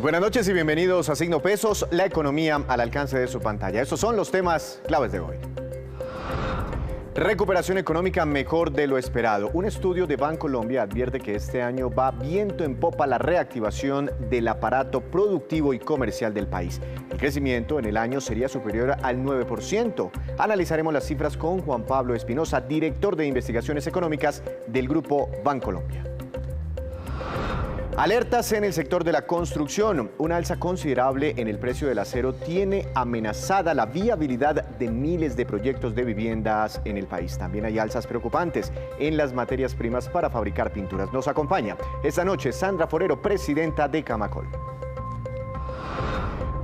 buenas noches y bienvenidos a Signo Pesos, la economía al alcance de su pantalla. Estos son los temas claves de hoy. Recuperación económica mejor de lo esperado. Un estudio de Bancolombia advierte que este año va viento en popa la reactivación del aparato productivo y comercial del país. El crecimiento en el año sería superior al 9%. Analizaremos las cifras con Juan Pablo Espinosa, director de Investigaciones Económicas del Grupo Bancolombia. Alertas en el sector de la construcción. Una alza considerable en el precio del acero tiene amenazada la viabilidad de miles de proyectos de viviendas en el país. También hay alzas preocupantes en las materias primas para fabricar pinturas. Nos acompaña esta noche Sandra Forero, presidenta de Camacol.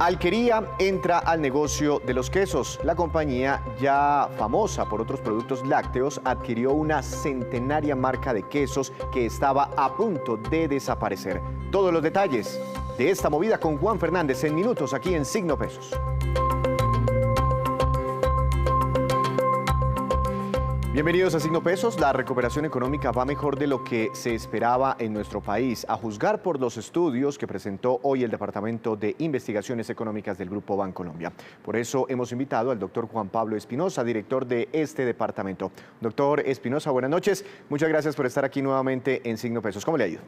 Alquería entra al negocio de los quesos. La compañía, ya famosa por otros productos lácteos, adquirió una centenaria marca de quesos que estaba a punto de desaparecer. Todos los detalles de esta movida con Juan Fernández en minutos aquí en Signo Pesos. Bienvenidos a Signo Pesos. La recuperación económica va mejor de lo que se esperaba en nuestro país, a juzgar por los estudios que presentó hoy el Departamento de Investigaciones Económicas del Grupo Bancolombia. Por eso hemos invitado al doctor Juan Pablo Espinosa, director de este departamento. Doctor Espinosa, buenas noches. Muchas gracias por estar aquí nuevamente en Signo Pesos. ¿Cómo le ha ido?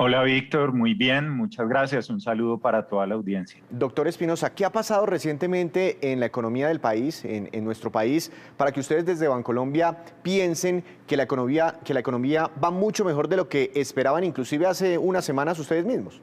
Hola Víctor, muy bien, muchas gracias. Un saludo para toda la audiencia. Doctor Espinosa, ¿qué ha pasado recientemente en la economía del país, en nuestro país, para que ustedes desde Bancolombia piensen que la economía va mucho mejor de lo que esperaban inclusive hace unas semanas ustedes mismos?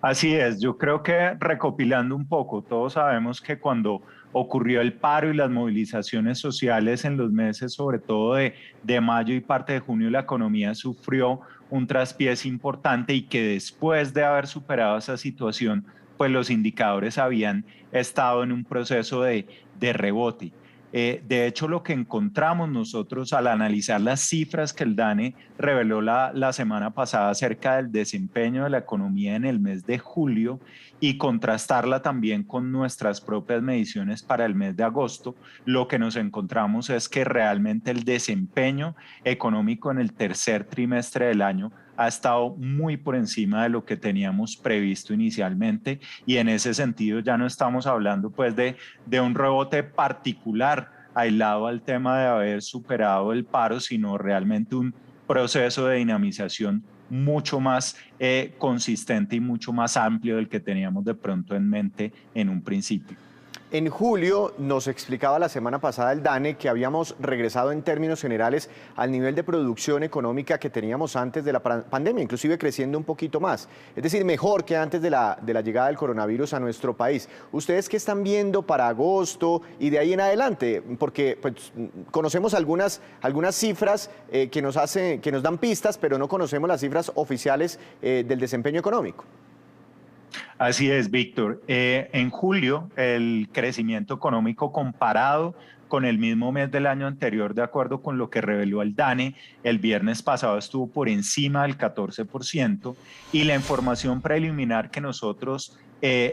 Así es, yo creo que recopilando un poco, todos sabemos que cuando ocurrió el paro y las movilizaciones sociales en los meses, sobre todo de mayo y parte de junio, la economía sufrió un traspiés importante y que después de haber superado esa situación, pues los indicadores habían estado en un proceso de rebote. De hecho, lo que encontramos nosotros al analizar las cifras que el DANE reveló la semana pasada acerca del desempeño de la economía en el mes de julio y contrastarla también con nuestras propias mediciones para el mes de agosto, lo que nos encontramos es que realmente el desempeño económico en el tercer trimestre del año ha estado muy por encima de lo que teníamos previsto inicialmente, y en ese sentido ya no estamos hablando pues de un rebote particular aislado al tema de haber superado el paro, sino realmente un proceso de dinamización mucho más consistente y mucho más amplio del que teníamos de pronto en mente en un principio. En julio nos explicaba la semana pasada el DANE que habíamos regresado en términos generales al nivel de producción económica que teníamos antes de la pandemia, inclusive creciendo un poquito más. Es decir, mejor que antes de la llegada del coronavirus a nuestro país. ¿Ustedes qué están viendo para agosto y de ahí en adelante? Porque pues, conocemos algunas cifras que nos dan pistas, pero no conocemos las cifras oficiales del desempeño económico. Así es, Víctor. En julio, el crecimiento económico comparado con el mismo mes del año anterior, de acuerdo con lo que reveló el DANE, el viernes pasado estuvo por encima del 14%, y la información preliminar que nosotros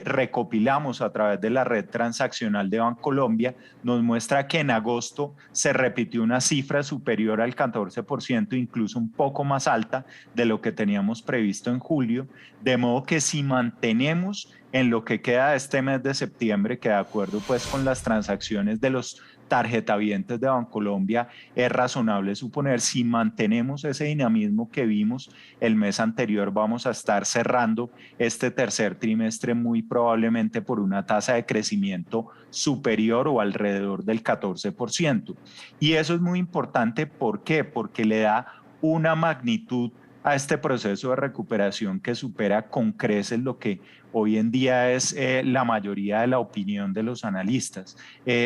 recopilamos a través de la red transaccional de Bancolombia nos muestra que en agosto se repitió una cifra superior al 14%, incluso un poco más alta de lo que teníamos previsto en julio, de modo que si mantenemos en lo que queda de este mes de septiembre, que de acuerdo pues con las transacciones de los tarjetavientes de Bancolombia, es razonable suponer, si mantenemos ese dinamismo que vimos el mes anterior, vamos a estar cerrando este tercer trimestre muy probablemente por una tasa de crecimiento superior o alrededor del 14%. Y eso es muy importante, ¿por qué? Porque le da una magnitud a este proceso de recuperación que supera con creces lo que hoy en día es la mayoría de la opinión de los analistas.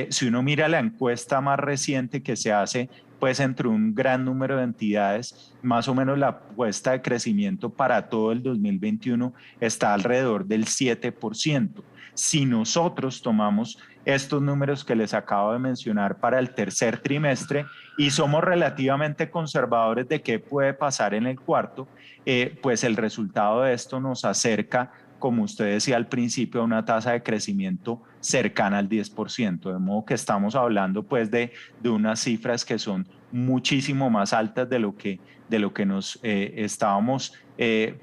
Si uno mira la encuesta más reciente que se hace pues entre un gran número de entidades, más o menos la apuesta de crecimiento para todo el 2021 está alrededor del 7%. Si nosotros tomamos estos números que les acabo de mencionar para el tercer trimestre y somos relativamente conservadores de qué puede pasar en el cuarto, pues el resultado de esto nos acerca, como usted decía al principio, a una tasa de crecimiento cercana al 10%, de modo que estamos hablando pues de unas cifras que son muchísimo más altas de lo que nos estábamos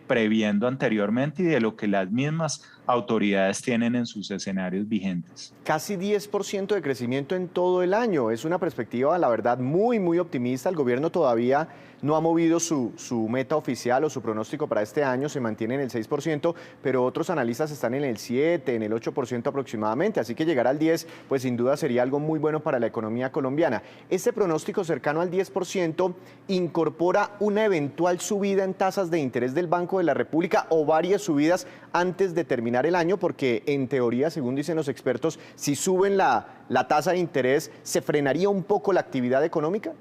previendo anteriormente y de lo que las mismas autoridades tienen en sus escenarios vigentes. Casi 10% de crecimiento en todo el año. Es una perspectiva, la verdad, muy, muy optimista. El gobierno todavía no ha movido su meta oficial o su pronóstico para este año, se mantiene en el 6%, pero otros analistas están en el 7, en el 8% aproximadamente. Así que llegar al 10, pues sin duda sería algo muy bueno para la economía colombiana. Este pronóstico cercano al 10% incorpora una eventual subida en tasas de interés del Banco de la República o varias subidas antes de terminar el año, porque en teoría, según dicen los expertos, si suben la tasa de interés, ¿se frenaría un poco la actividad económica?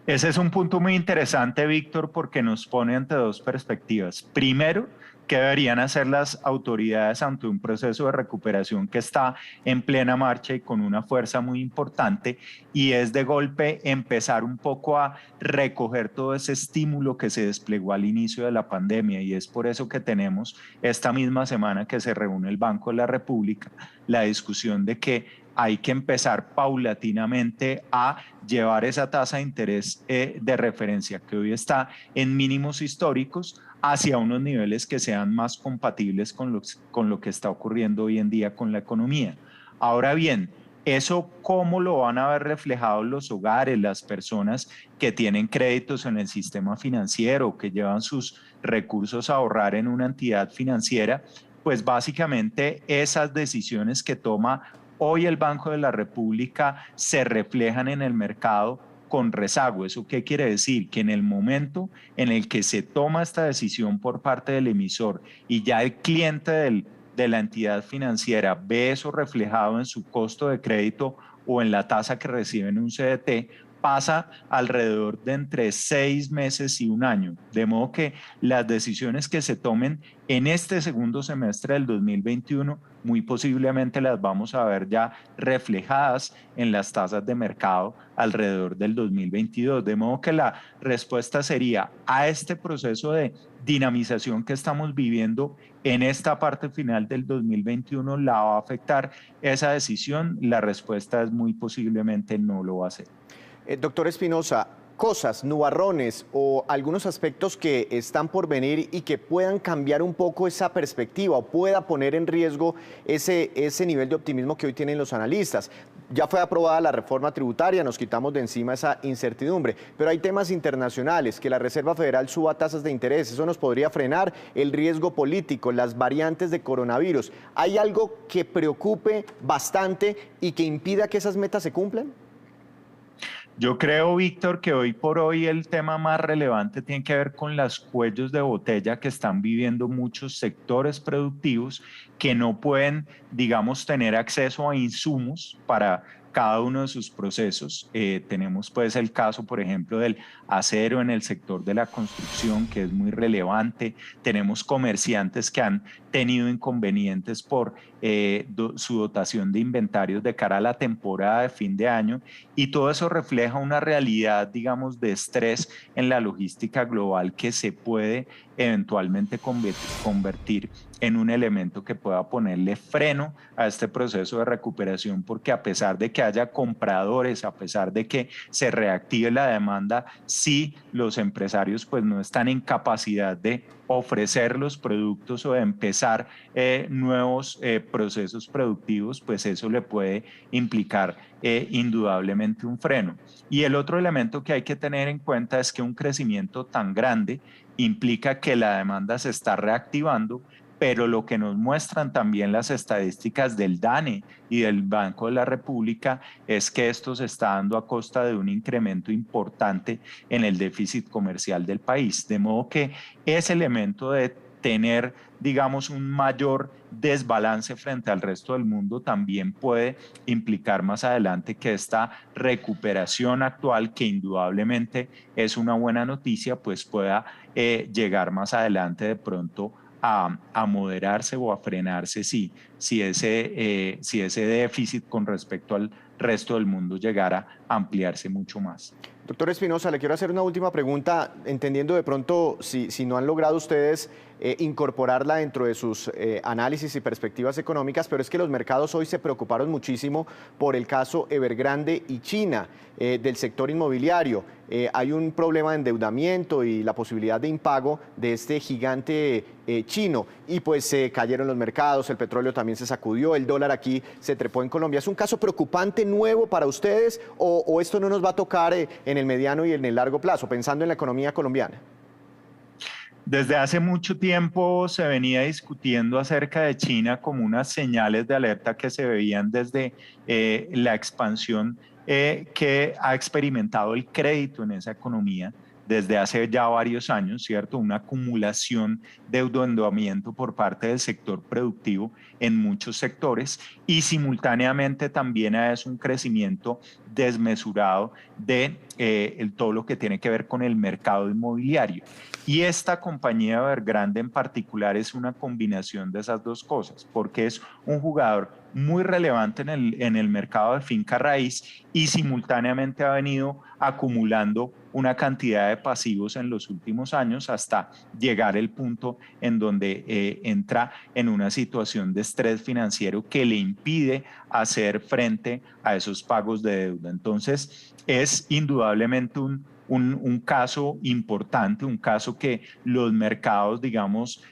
Ese es un punto muy interesante, Víctor, porque nos pone ante dos perspectivas. Primero, ¿qué deberían hacer las autoridades ante un proceso de recuperación que está en plena marcha y con una fuerza muy importante? Y es de golpe empezar un poco a recoger todo ese estímulo que se desplegó al inicio de la pandemia. Y es por eso que tenemos esta misma semana que se reúne el Banco de la República, la discusión de que hay que empezar paulatinamente a llevar esa tasa de interés de referencia que hoy está en mínimos históricos hacia unos niveles que sean más compatibles con lo que está ocurriendo hoy en día con la economía. Ahora bien, ¿eso cómo lo van a ver reflejado los hogares, las personas que tienen créditos en el sistema financiero, que llevan sus recursos a ahorrar en una entidad financiera? Pues básicamente esas decisiones que toma hoy el Banco de la República se reflejan en el mercado con rezago. ¿Eso qué quiere decir? Que en el momento en el que se toma esta decisión por parte del emisor y ya el cliente de la entidad financiera ve eso reflejado en su costo de crédito o en la tasa que recibe en un CDT, pasa alrededor de entre 6 meses y un año. De modo que las decisiones que se tomen en este segundo semestre del 2021 muy posiblemente las vamos a ver ya reflejadas en las tasas de mercado alrededor del 2022. De modo que la respuesta sería a este proceso de dinamización que estamos viviendo en esta parte final del 2021, ¿la va a afectar esa decisión? La respuesta es muy posiblemente no lo va a hacer. Doctor Espinosa, cosas, nubarrones o algunos aspectos que están por venir y que puedan cambiar un poco esa perspectiva o pueda poner en riesgo ese nivel de optimismo que hoy tienen los analistas. Ya fue aprobada la reforma tributaria, nos quitamos de encima esa incertidumbre, pero hay temas internacionales, que la Reserva Federal suba tasas de interés, eso nos podría frenar el riesgo político, las variantes de coronavirus. ¿Hay algo que preocupe bastante y que impida que esas metas se cumplan? Yo creo, Víctor, que hoy por hoy el tema más relevante tiene que ver con los cuellos de botella que están viviendo muchos sectores productivos que no pueden, digamos, tener acceso a insumos para cada uno de sus procesos. Tenemos pues el caso, por ejemplo, del acero en el sector de la construcción, que es muy relevante. Tenemos comerciantes que han tenido inconvenientes por su dotación de inventarios de cara a la temporada de fin de año, y todo eso refleja una realidad, digamos, de estrés en la logística global que se puede eventualmente convertir en un elemento que pueda ponerle freno a este proceso de recuperación, porque a pesar de que haya compradores, a pesar de que se reactive la demanda, si los empresarios pues no están en capacidad de ofrecer los productos o de empezar nuevos procesos productivos, pues eso le puede implicar indudablemente un freno. Y el otro elemento que hay que tener en cuenta es que un crecimiento tan grande implica que la demanda se está reactivando, pero lo que nos muestran también las estadísticas del DANE y del Banco de la República es que esto se está dando a costa de un incremento importante en el déficit comercial del país. De modo que ese elemento de tener, digamos, un mayor desbalance frente al resto del mundo también puede implicar más adelante que esta recuperación actual, que indudablemente es una buena noticia, pues pueda llegar más adelante de pronto a moderarse o a frenarse si si ese déficit con respecto al resto del mundo llegara a ampliarse mucho más. Doctor Espinosa, le quiero hacer una última pregunta, entendiendo de pronto si no han logrado ustedes incorporarla dentro de sus análisis y perspectivas económicas, pero es que los mercados hoy se preocuparon muchísimo por el caso Evergrande y China del sector inmobiliario. Hay un problema de endeudamiento y la posibilidad de impago de este gigante chino y pues se cayeron los mercados, el petróleo también se sacudió, el dólar aquí se trepó en Colombia. ¿Es un caso preocupante nuevo para ustedes o esto no nos va a tocar en el mediano y en el largo plazo, pensando en la economía colombiana? Desde hace mucho tiempo se venía discutiendo acerca de China como unas señales de alerta que se veían desde la expansión que ha experimentado el crédito en esa economía desde hace ya varios años, ¿cierto? Una acumulación de endeudamiento por parte del sector productivo en muchos sectores y simultáneamente también es un crecimiento desmesurado de todo lo que tiene que ver con el mercado inmobiliario. Y esta compañía Evergrande en particular es una combinación de esas dos cosas, porque es un jugador muy relevante en el mercado de finca raíz y simultáneamente ha venido acumulando una cantidad de pasivos en los últimos años hasta llegar al punto en donde entra en una situación de estrés financiero que le impide hacer frente a esos pagos de deuda. Entonces, es indudablemente un caso importante, un caso que los mercados, digamos,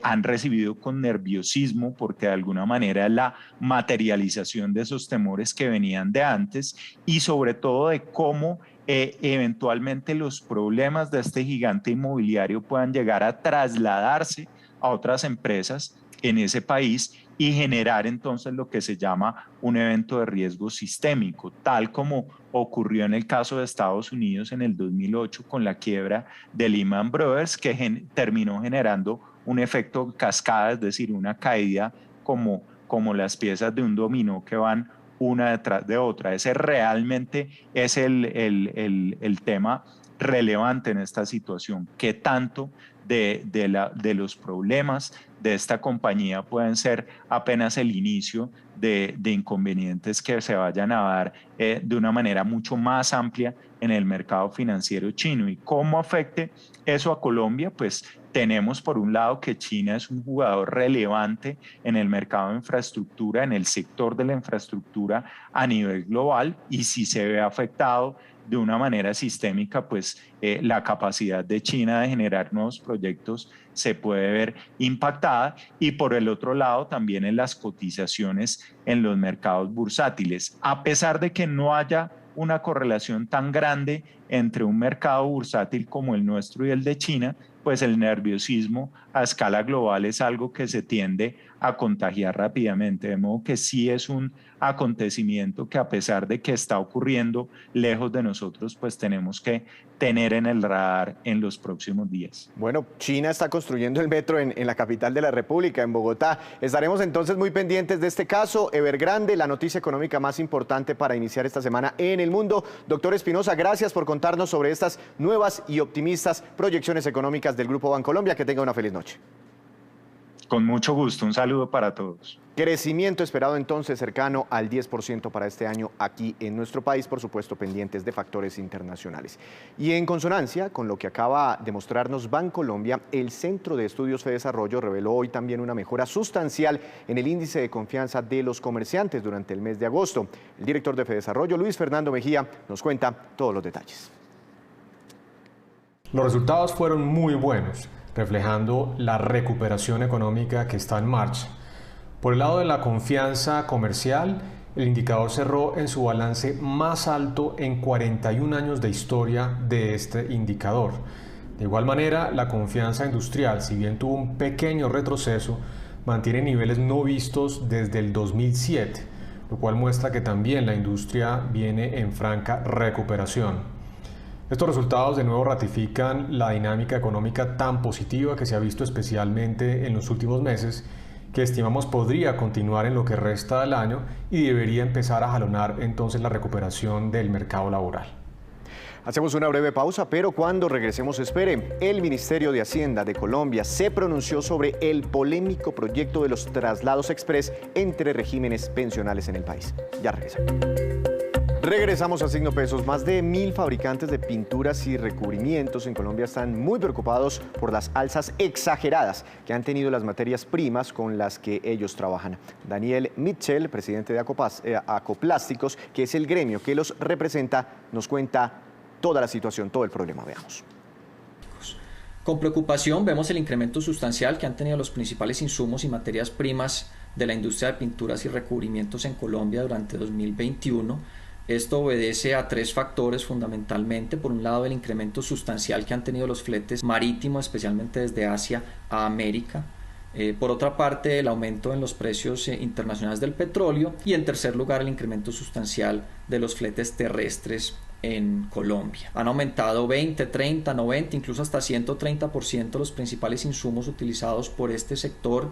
han recibido con nerviosismo porque de alguna manera es la materialización de esos temores que venían de antes y sobre todo de cómo eventualmente los problemas de este gigante inmobiliario puedan llegar a trasladarse a otras empresas en ese país y generar entonces lo que se llama un evento de riesgo sistémico, tal como ocurrió en el caso de Estados Unidos en el 2008 con la quiebra de Lehman Brothers, que terminó generando un efecto cascada, es decir, una caída como las piezas de un dominó que van una detrás de otra. Ese realmente es el tema relevante en esta situación. ¿Qué tanto de los problemas de esta compañía pueden ser apenas el inicio de inconvenientes que se vayan a dar de una manera mucho más amplia en el mercado financiero chino? ¿Y cómo afecte eso a Colombia? Pues tenemos por un lado que China es un jugador relevante en el mercado de infraestructura, en el sector de la infraestructura a nivel global, y si se ve afectado de una manera sistémica, pues la capacidad de China de generar nuevos proyectos se puede ver impactada, y por el otro lado también en las cotizaciones en los mercados bursátiles. A pesar de que no haya una correlación tan grande entre un mercado bursátil como el nuestro y el de China, pues el nerviosismo a escala global es algo que se tiende a contagiar rápidamente, de modo que sí es un acontecimiento que, a pesar de que está ocurriendo lejos de nosotros, pues tenemos que tener en el radar en los próximos días. Bueno, China está construyendo el metro en la capital de la República, en Bogotá. Estaremos entonces muy pendientes de este caso. Evergrande, la noticia económica más importante para iniciar esta semana en el mundo. Doctor Espinosa, gracias por contarnos sobre estas nuevas y optimistas proyecciones económicas del Grupo Bancolombia. Que tenga una feliz noche. Con mucho gusto, un saludo para todos. Crecimiento esperado entonces cercano al 10% para este año aquí en nuestro país, por supuesto pendientes de factores internacionales. Y en consonancia con lo que acaba de mostrarnos Bancolombia, el Centro de Estudios Fedesarrollo reveló hoy también una mejora sustancial en el índice de confianza de los comerciantes durante el mes de agosto. El director de Fedesarrollo, Luis Fernando Mejía, nos cuenta todos los detalles. Los resultados fueron muy buenos, reflejando la recuperación económica que está en marcha. Por el lado de la confianza comercial, el indicador cerró en su balance más alto en 41 años de historia de este indicador. De igual manera, la confianza industrial, si bien tuvo un pequeño retroceso, mantiene niveles no vistos desde el 2007, lo cual muestra que también la industria viene en franca recuperación. Estos resultados de nuevo ratifican la dinámica económica tan positiva que se ha visto especialmente en los últimos meses, que estimamos podría continuar en lo que resta del año y debería empezar a jalonar entonces la recuperación del mercado laboral. Hacemos una breve pausa, pero cuando regresemos espere. El Ministerio de Hacienda de Colombia se pronunció sobre el polémico proyecto de los traslados express entre regímenes pensionales en el país. Ya regresamos. Regresamos a Signo Pesos. Más de 1000 fabricantes de pinturas y recubrimientos en Colombia están muy preocupados por las alzas exageradas que han tenido las materias primas con las que ellos trabajan. Daniel Mitchell, presidente de Acoplásticos, que es el gremio que los representa, nos cuenta toda la situación, todo el problema. Veamos. Con preocupación vemos el incremento sustancial que han tenido los principales insumos y materias primas de la industria de pinturas y recubrimientos en Colombia durante 2021. Esto obedece a 3 factores fundamentalmente. Por un lado, el incremento sustancial que han tenido los fletes marítimos, especialmente desde Asia a América. Por otra parte, el aumento en los precios internacionales del petróleo. Y en tercer lugar, el incremento sustancial de los fletes terrestres en Colombia. Han aumentado 20, 30, 90, incluso hasta 130% los principales insumos utilizados por este sector.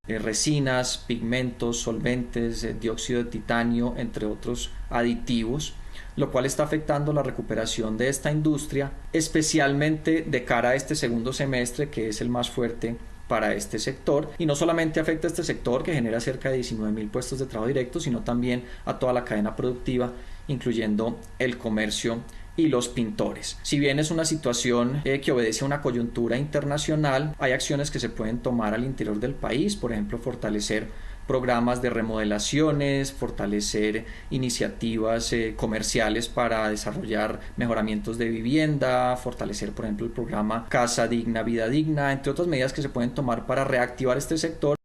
Resinas, pigmentos, solventes, dióxido de titanio, entre otros aditivos, lo cual está afectando la recuperación de esta industria, especialmente de cara a este segundo semestre, que es el más fuerte para este sector. Y no solamente afecta a este sector, que genera cerca de 19.000 puestos de trabajo directos, sino también a toda la cadena productiva, incluyendo el comercio y los pintores. Si bien es una situación que obedece a una coyuntura internacional, hay acciones que se pueden tomar al interior del país, por ejemplo, fortalecer programas de remodelaciones, fortalecer iniciativas comerciales para desarrollar mejoramientos de vivienda, fortalecer, por ejemplo, el programa Casa Digna, Vida Digna, entre otras medidas que se pueden tomar para reactivar este sector.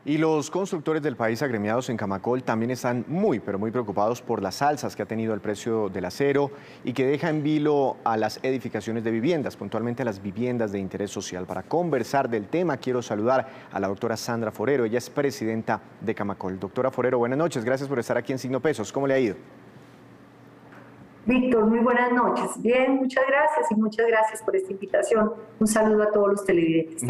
Y los constructores del país agremiados en Camacol también están muy, pero muy preocupados por las alzas que ha tenido el precio del acero y que deja en vilo a las edificaciones de viviendas, puntualmente a las viviendas de interés social. Para conversar del tema, quiero saludar a la doctora Sandra Forero. Ella es presidenta de Camacol. Doctora Forero, buenas noches. Gracias por estar aquí en Signo Pesos. ¿Cómo le ha ido? Víctor, muy buenas noches. Bien, muchas gracias y muchas gracias por esta invitación. Un saludo a todos los televidentes.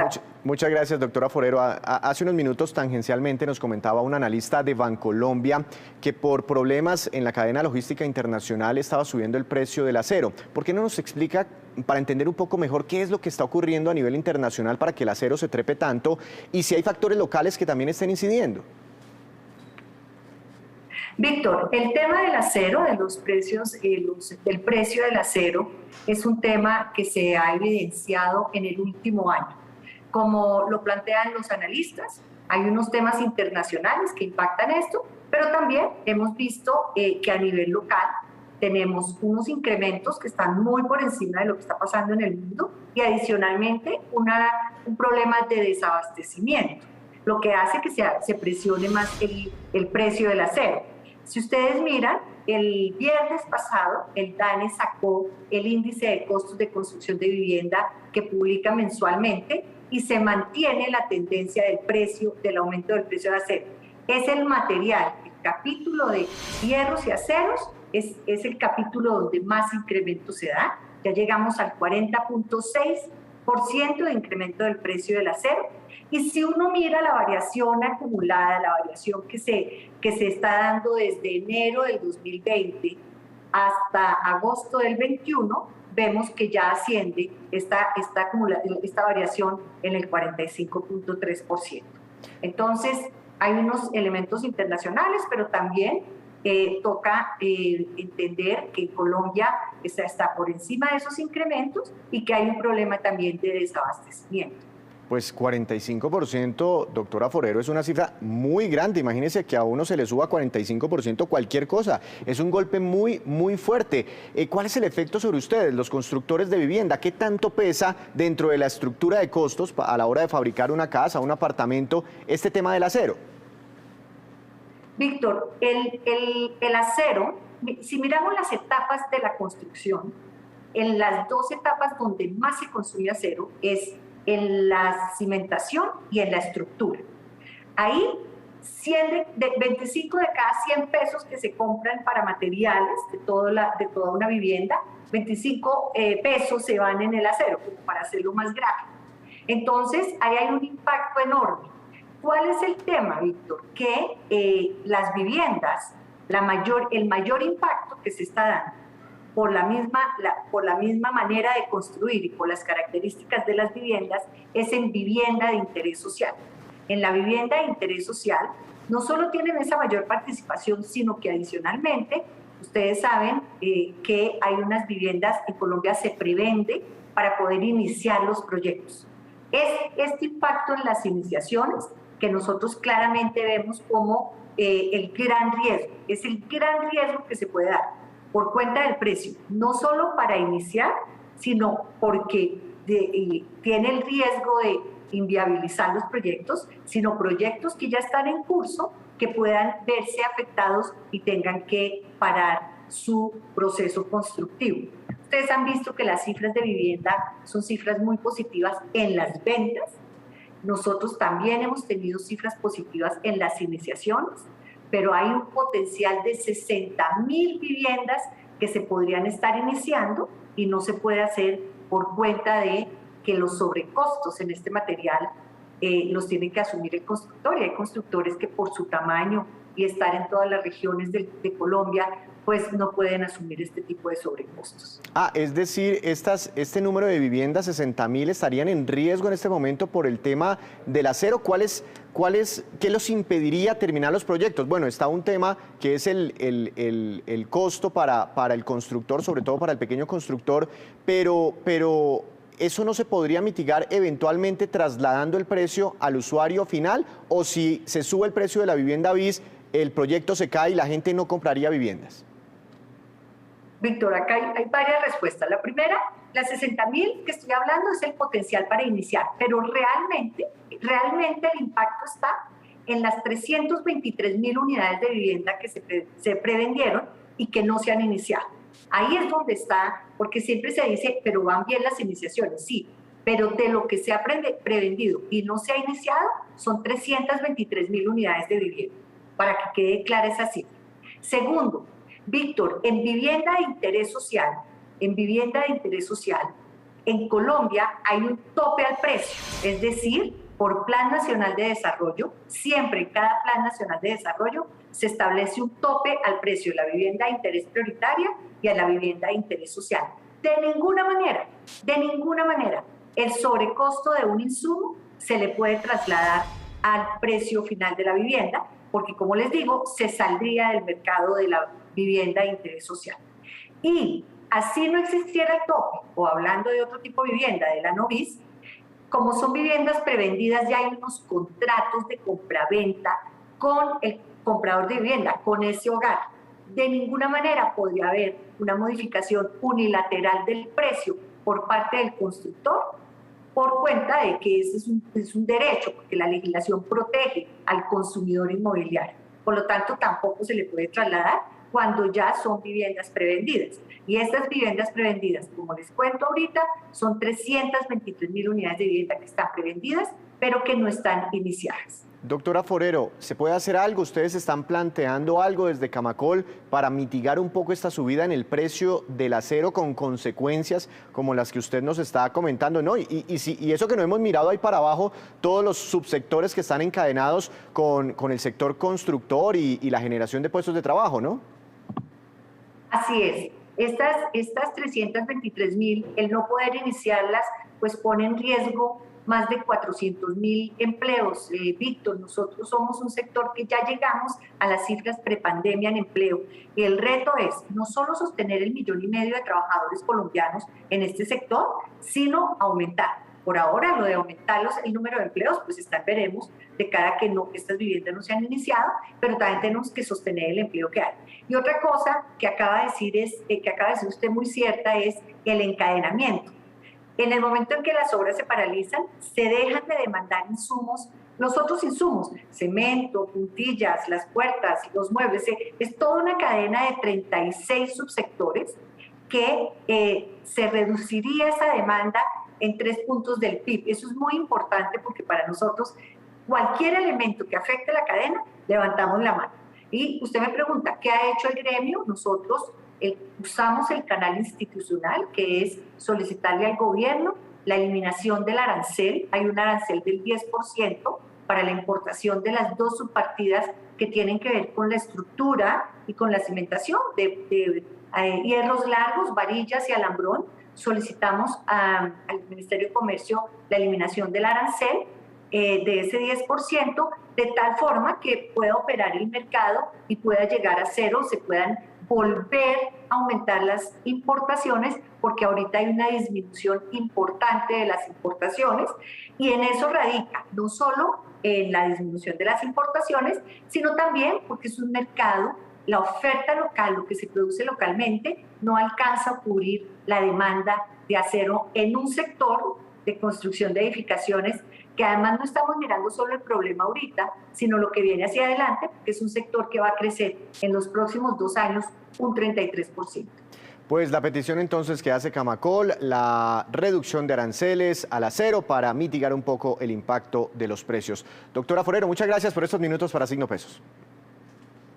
Muchas gracias, doctora Forero. Hace unos minutos, tangencialmente, nos comentaba un analista de Bancolombia que por problemas en la cadena logística internacional estaba subiendo el precio del acero. ¿Por qué no nos explica, para entender un poco mejor, qué es lo que está ocurriendo a nivel internacional para que el acero se trepe tanto y si hay factores locales que también estén incidiendo? Víctor, el tema del acero, de los precios, del precio del acero, es un tema que se ha evidenciado en el último año. Como lo plantean los analistas, hay unos temas internacionales que impactan esto, pero también hemos visto que a nivel local tenemos unos incrementos que están muy por encima de lo que está pasando en el mundo y adicionalmente un problema de desabastecimiento, lo que hace que se presione más el precio del acero. Si ustedes miran, el viernes pasado el DANE sacó el índice de costos de construcción de vivienda que publica mensualmente y se mantiene la tendencia del aumento del precio del acero. Es el material, el capítulo de hierros y aceros es el capítulo donde más incremento se da. Ya llegamos al 40.6% de incremento del precio del acero. Y si uno mira la variación acumulada, la variación que se está dando desde enero del 2020 hasta agosto del 21, vemos que ya asciende esta variación en el 45.3%. Entonces, hay unos elementos internacionales, pero también toca entender que Colombia está por encima de esos incrementos y que hay un problema también de desabastecimiento. Pues 45%, doctora Forero, es una cifra muy grande. Imagínese que a uno se le suba 45% cualquier cosa. Es un golpe muy, muy fuerte. ¿Cuál es el efecto sobre ustedes, los constructores de vivienda? ¿Qué tanto pesa dentro de la estructura de costos a la hora de fabricar una casa, un apartamento, este tema del acero? Víctor, el acero, si miramos las etapas de la construcción, en las 2 etapas donde más se consume acero es en la cimentación y en la estructura. Ahí, 25 de cada 100 pesos que se compran para materiales de toda una vivienda, 25 pesos se van en el acero, como para hacerlo más gráfico. Entonces, ahí hay un impacto enorme. ¿Cuál es el tema, Víctor? Que las viviendas, el mayor impacto que se está dando por la misma manera de construir y por las características de las viviendas, es en vivienda de interés social. En la vivienda de interés social no solo tienen esa mayor participación, sino que adicionalmente, ustedes saben que hay unas viviendas, en Colombia se prevende para poder iniciar los proyectos. Es este impacto en las iniciaciones que nosotros claramente vemos como el gran riesgo, es el gran riesgo que se puede dar por cuenta del precio, no solo para iniciar, sino porque tiene el riesgo de inviabilizar los proyectos, sino proyectos que ya están en curso que puedan verse afectados y tengan que parar su proceso constructivo. Ustedes han visto que las cifras de vivienda son cifras muy positivas en las ventas. Nosotros también hemos tenido cifras positivas en las iniciaciones, pero hay un potencial de 60.000 viviendas que se podrían estar iniciando y no se puede hacer por cuenta de que los sobrecostos en este material los tiene que asumir el constructor, y hay constructores que por su tamaño y estar en todas las regiones de Colombia, pues no pueden asumir este tipo de sobrecostos. Es decir, este número de viviendas, 60.000, estarían en riesgo en este momento por el tema del acero. ¿Qué los impediría terminar los proyectos? Bueno, está un tema que es el costo para el constructor, sobre todo para el pequeño constructor, pero ¿eso no se podría mitigar eventualmente trasladando el precio al usuario final? ¿O si se sube el precio de la vivienda BIS, el proyecto se cae y la gente no compraría viviendas? Víctor, acá hay varias respuestas. La primera, las 60.000 que estoy hablando es el potencial para iniciar, pero realmente el impacto está en las 323.000 unidades de vivienda que se prevendieron y que no se han iniciado. Ahí es donde está, porque siempre se dice, pero van bien las iniciaciones, sí, pero de lo que se ha prevendido y no se ha iniciado son 323.000 unidades de vivienda, para que quede clara esa cifra. Segundo, Víctor, en vivienda de interés social, en Colombia hay un tope al precio, es decir, por Plan Nacional de Desarrollo, siempre en cada Plan Nacional de Desarrollo se establece un tope al precio de la vivienda de interés prioritaria y a la vivienda de interés social. De ninguna manera, el sobrecosto de un insumo se le puede trasladar al precio final de la vivienda, porque como les digo, se saldría del mercado de la vivienda de interés social. Y así no existiera el tope, o hablando de otro tipo de vivienda, de la no BIS, como son viviendas prevendidas, ya hay unos contratos de compraventa con el comprador de vivienda, con ese hogar. De ninguna manera podría haber una modificación unilateral del precio por parte del constructor por cuenta de que ese es un derecho, porque la legislación protege al consumidor inmobiliario. Por lo tanto, tampoco se le puede trasladar cuando ya son viviendas prevendidas. Y estas viviendas prevendidas, como les cuento ahorita, son 323.000 unidades de vivienda que están prevendidas, pero que no están iniciadas. Doctora Forero, ¿se puede hacer algo? ¿Ustedes están planteando algo desde Camacol para mitigar un poco esta subida en el precio del acero con consecuencias como las que usted nos está comentando, ¿no? Y eso que no hemos mirado ahí para abajo, todos los subsectores que están encadenados con el sector constructor y la generación de puestos de trabajo, ¿no? Así es. Estas 323.000, el no poder iniciarlas, pues pone en riesgo más de 400.000 empleos. Víctor, nosotros somos un sector que ya llegamos a las cifras prepandemia en empleo. Y el reto es no solo sostener el 1,5 millones de trabajadores colombianos en este sector, sino aumentar. Por ahora, lo de aumentar el número de empleos, pues veremos de cara a que estas viviendas no se han iniciado, pero también tenemos que sostener el empleo que hay. Y otra cosa que acaba de decir usted muy cierta, es el encadenamiento. En el momento en que las obras se paralizan, se dejan de demandar insumos, los otros insumos, cemento, puntillas, las puertas, los muebles, es toda una cadena de 36 subsectores que se reduciría esa demanda en 3 puntos del PIB. Eso es muy importante porque para nosotros cualquier elemento que afecte la cadena, levantamos la mano. Y usted me pregunta, ¿qué ha hecho el gremio? Nosotros usamos el canal institucional, que es solicitarle al gobierno la eliminación del arancel. Hay un arancel del 10% para la importación de las 2 subpartidas que tienen que ver con la estructura y con la cimentación de hierros largos, varillas y alambrón. Solicitamos al Ministerio de Comercio la eliminación del arancel de ese 10%, de tal forma que pueda operar el mercado y pueda llegar a cero, se puedan volver a aumentar las importaciones, porque ahorita hay una disminución importante de las importaciones, y en eso radica no solo en la disminución de las importaciones, sino también porque es un mercado, la oferta local, lo que se produce localmente, no alcanza a cubrir la demanda de acero en un sector de construcción de edificaciones, que además no estamos mirando solo el problema ahorita, sino lo que viene hacia adelante, que es un sector que va a crecer en los próximos 2 años un 33%. Pues la petición entonces que hace Camacol, la reducción de aranceles al acero para mitigar un poco el impacto de los precios. Doctora Forero, muchas gracias por estos minutos para Signo Pesos.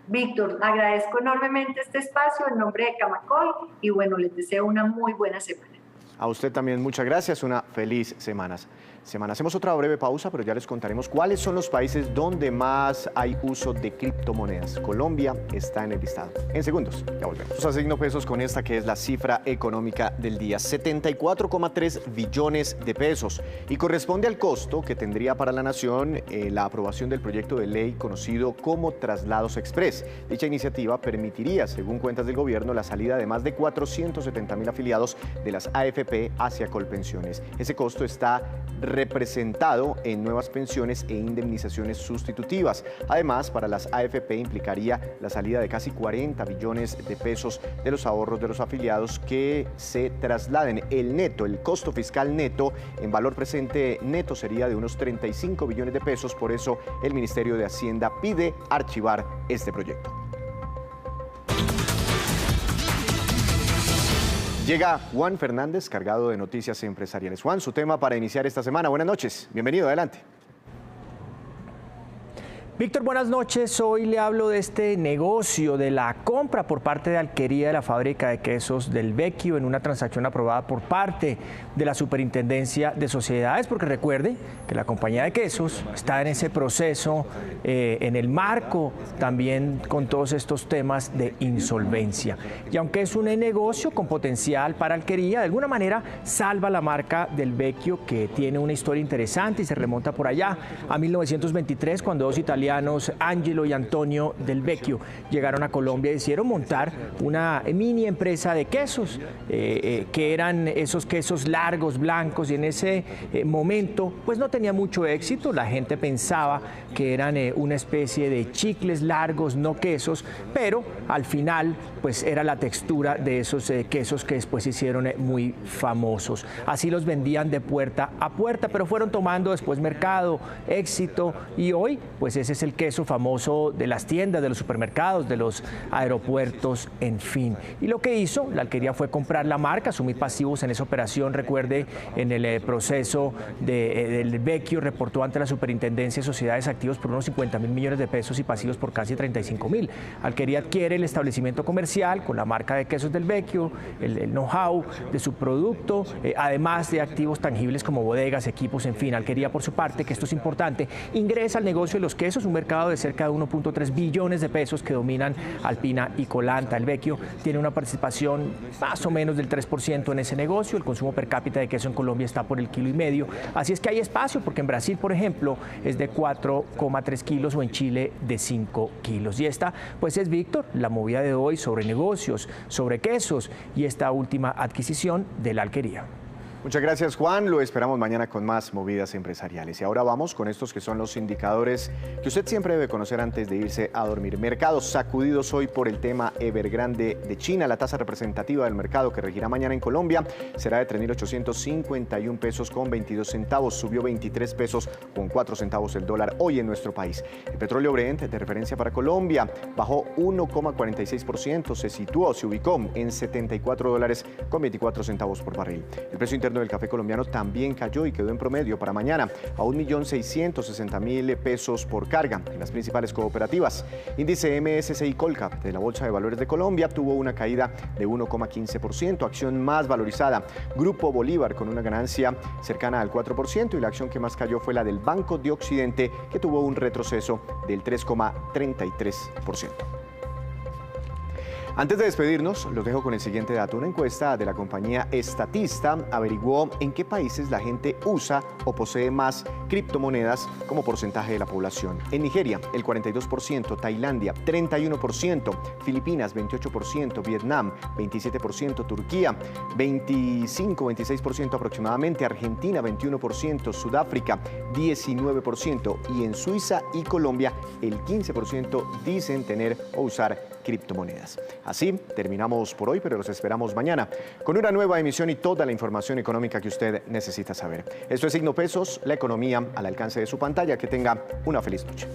Víctor, agradezco enormemente este espacio en nombre de Camacol y bueno, les deseo una muy buena semana. A usted también muchas gracias, una feliz semana. Hacemos otra breve pausa, pero ya les contaremos cuáles son los países donde más hay uso de criptomonedas. Colombia está en el listado. En segundos, ya volvemos. A Signo Pesos con esta que es la cifra económica del día, 74,3 billones de pesos, y corresponde al costo que tendría para la nación la aprobación del proyecto de ley conocido como Traslados Express. Dicha iniciativa permitiría, según cuentas del gobierno, la salida de más de 470.000 afiliados de las AFP hacia Colpensiones. Ese costo está representado en nuevas pensiones e indemnizaciones sustitutivas. Además, para las AFP implicaría la salida de casi 40 billones de pesos de los ahorros de los afiliados que se trasladen. El neto, el costo fiscal neto en valor presente neto sería de unos 35 billones de pesos. Por eso el Ministerio de Hacienda pide archivar este proyecto. Llega Juan Fernández, cargado de noticias empresariales. Juan, su tema para iniciar esta semana. Buenas noches, bienvenido, adelante. Víctor, buenas noches. Hoy le hablo de este negocio de la compra por parte de Alquería de la fábrica de quesos del Vecchio en una transacción aprobada por parte de la Superintendencia de Sociedades, porque recuerde que la compañía de quesos está en ese proceso, en el marco también con todos estos temas de insolvencia. Y aunque es un negocio con potencial para Alquería, de alguna manera salva la marca del Vecchio, que tiene una historia interesante y se remonta por allá a 1923, cuando dos italianos, Angelo y Antonio del Vecchio, llegaron a Colombia y decidieron montar una mini empresa de quesos, que eran esos quesos largos, blancos, y en ese momento pues no tenía mucho éxito. La gente pensaba que eran una especie de chicles largos, no quesos, pero al final pues era la textura de esos quesos que después se hicieron muy famosos. Así los vendían de puerta a puerta, pero fueron tomando después mercado, éxito, y hoy pues ese es el queso famoso de las tiendas, de los supermercados, de los aeropuertos, en fin. Y lo que hizo la Alquería fue comprar la marca, asumir pasivos en esa operación. Recuerde, en el proceso del Vecchio reportó ante la Superintendencia de Sociedades activos por unos 50.000 millones de pesos y pasivos por casi 35.000. Alquería adquiere el establecimiento comercial con la marca de quesos del Vecchio, el know-how de su producto, además de activos tangibles como bodegas, equipos, en fin. Alquería, por su parte, que esto es importante, ingresa al negocio de los quesos, un mercado de cerca de 1.3 billones de pesos que dominan Alpina y Colanta. El Vecchio tiene una participación más o menos del 3% en ese negocio. El consumo per cápita de queso en Colombia está por el 1,5 kilos. Así es que hay espacio, porque en Brasil, por ejemplo, es de 4,3 kilos o en Chile de 5 kilos. Y esta, pues es, Víctor, la movida de hoy sobre negocios, sobre quesos y esta última adquisición de la Alquería. Muchas gracias, Juan. Lo esperamos mañana con más movidas empresariales. Y ahora vamos con estos que son los indicadores que usted siempre debe conocer antes de irse a dormir. Mercados sacudidos hoy por el tema Evergrande de China. La tasa representativa del mercado que regirá mañana en Colombia será de 3.851 pesos con 22 centavos. Subió 23 pesos con 4 centavos el dólar hoy en nuestro país. El petróleo Brent, de referencia para Colombia, bajó 1,46%. Se ubicó en $74 con 24 centavos por barril. El precio interno del café colombiano también cayó y quedó en promedio para mañana a 1.660.000 pesos por carga en las principales cooperativas. Índice MSCI Colcap de la Bolsa de Valores de Colombia tuvo una caída de 1,15%, acción más valorizada, Grupo Bolívar, con una ganancia cercana al 4%, y la acción que más cayó fue la del Banco de Occidente, que tuvo un retroceso del 3,33%. Antes de despedirnos, los dejo con el siguiente dato. Una encuesta de la compañía Statista averiguó en qué países la gente usa o posee más criptomonedas como porcentaje de la población. En Nigeria, el 42%, Tailandia, 31%, Filipinas, 28%, Vietnam, 27%, Turquía, 26% aproximadamente, Argentina, 21%, Sudáfrica, 19% y en Suiza y Colombia, el 15% dicen tener o usar criptomonedas. Así terminamos por hoy, pero los esperamos mañana con una nueva emisión y toda la información económica que usted necesita saber. Esto es Signo Pesos, la economía al alcance de su pantalla. Que tenga una feliz noche.